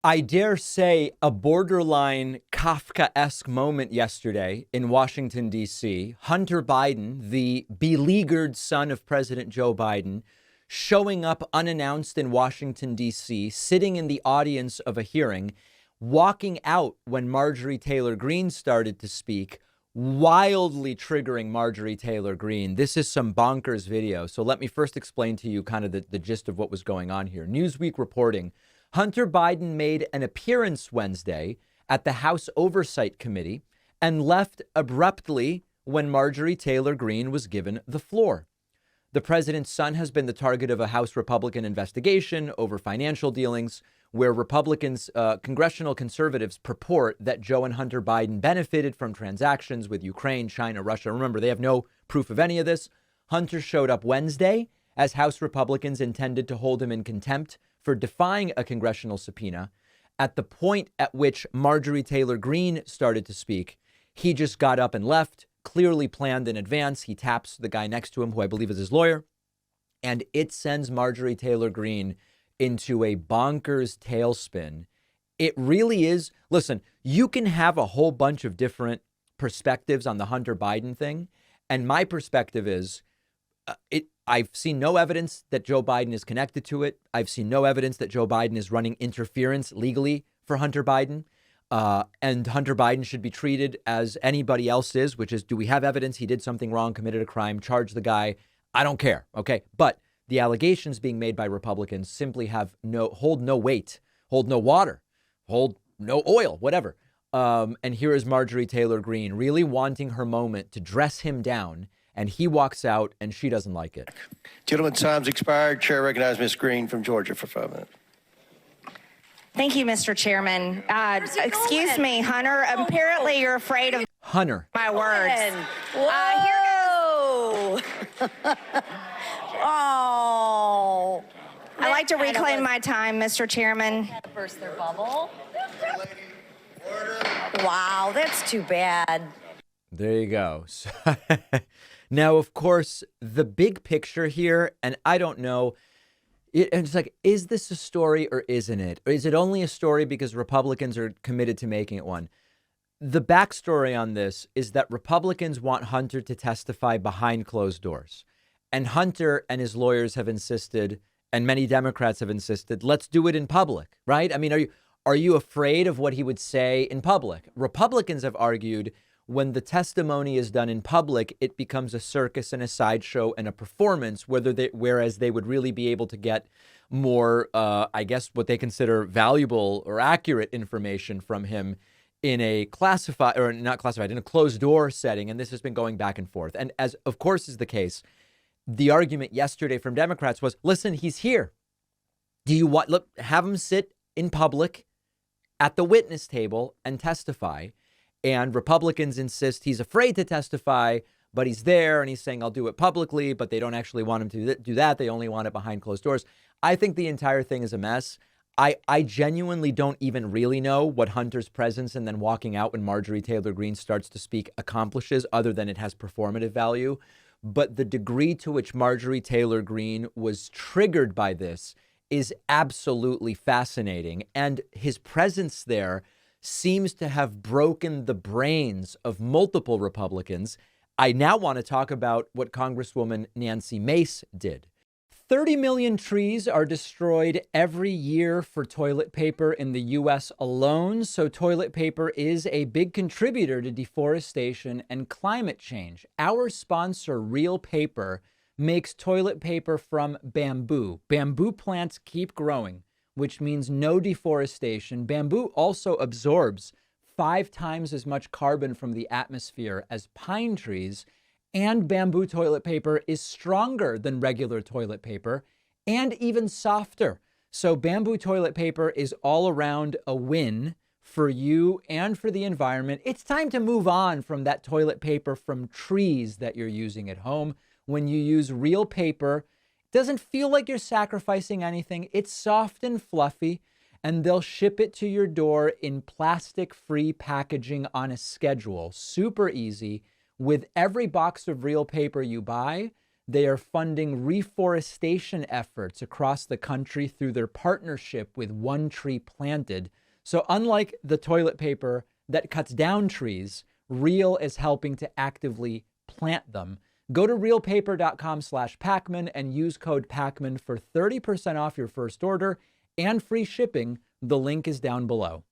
I dare say a borderline Kafkaesque moment yesterday in Washington, D.C. Hunter Biden, the beleaguered son of President Joe Biden, showing up unannounced in Washington, D.C., sitting in the audience of a hearing, walking out when Marjorie Taylor Greene started to speak, wildly triggering Marjorie Taylor Greene. This is some bonkers video. So let me first explain to you kind of the gist of what was going on here. Newsweek reporting, Hunter Biden made an appearance Wednesday at the House Oversight Committee and left abruptly when Marjorie Taylor Greene was given the floor. The president's son has been the target of a House Republican investigation over financial dealings where Republicans, congressional conservatives purport that Joe and Hunter Biden benefited from transactions with Ukraine, China, Russia. Remember, they have no proof of any of this. Hunter showed up Wednesday as House Republicans intended to hold him in contempt for defying a congressional subpoena. At the point at which Marjorie Taylor Greene started to speak, he just got up and left, clearly planned in advance. He taps the guy next to him, who I believe is his lawyer, and it sends Marjorie Taylor Greene into a bonkers tailspin. It really is. Listen, you can have a whole bunch of different perspectives on the Hunter Biden thing. And my perspective is I've seen no evidence that Joe Biden is connected to it. I've seen no evidence that Joe Biden is running interference legally for Hunter Biden. And Hunter Biden should be treated as anybody else is, which is, do we have evidence he did something wrong, committed a crime, charge the guy? I don't care. OK, but the allegations being made by Republicans simply hold no weight, hold no water, hold no oil, whatever. And here is Marjorie Taylor Greene really wanting her moment to dress him down. And he walks out and she doesn't like it. Gentlemen, time's expired. Chair recognizes Ms. Greene from Georgia for 5 minutes. Thank you, Mr. Chairman. Excuse me, Hunter. Apparently you're afraid of Hunter. My words. Whoa! Oh. I'd like to reclaim my time, Mr. Chairman. Burst their bubble. Wow, that's too bad. There you go. Now, of course, the big picture here, and I don't know, it's like, is this a story or isn't it? Or is it only a story because Republicans are committed to making it one? The backstory on this is that Republicans want Hunter to testify behind closed doors. And Hunter and his lawyers have insisted, and many Democrats have insisted, let's do it in public, right? I mean, are you afraid of what he would say in public? Republicans have argued when the testimony is done in public, it becomes a circus and a sideshow and a performance, whereas they would really be able to get more, I guess, what they consider valuable or accurate information from him in a classified, or not classified, in a closed door setting. And this has been going back and forth. And as, of course, is the case, the argument yesterday from Democrats was, listen, he's here. Do you want, look, have him sit in public at the witness table and testify? And Republicans insist he's afraid to testify, but he's there and he's saying, I'll do it publicly, but they don't actually want him to do that. They only want it behind closed doors. I think the entire thing is a mess. I genuinely don't even really know what Hunter's presence and then walking out when Marjorie Taylor Greene starts to speak accomplishes, other than it has performative value. But the degree to which Marjorie Taylor Greene was triggered by this is absolutely fascinating. And his presence there seems to have broken the brains of multiple Republicans. I now want to talk about what Congresswoman Nancy Mace did. 30 million trees are destroyed every year for toilet paper in the U.S. alone. So toilet paper is a big contributor to deforestation and climate change. Our sponsor, Real Paper, makes toilet paper from bamboo. Bamboo plants keep growing, which means no deforestation. Bamboo also absorbs 5 times as much carbon from the atmosphere as pine trees. And bamboo toilet paper is stronger than regular toilet paper and even softer. So bamboo toilet paper is all around a win for you and for the environment. It's time to move on from that toilet paper from trees that you're using at home. When you use Real Paper, it doesn't feel like you're sacrificing anything. It's soft and fluffy, and they'll ship it to your door in plastic-free packaging on a schedule. Super easy. With every box of Real Paper you buy, They are funding reforestation efforts across the country through their partnership with One Tree Planted. So unlike the toilet paper that cuts down trees, Real is helping to actively plant them. Go to realpaper.com/Pacman and use code Pacman for 30% off your first order and free shipping. The link is down below.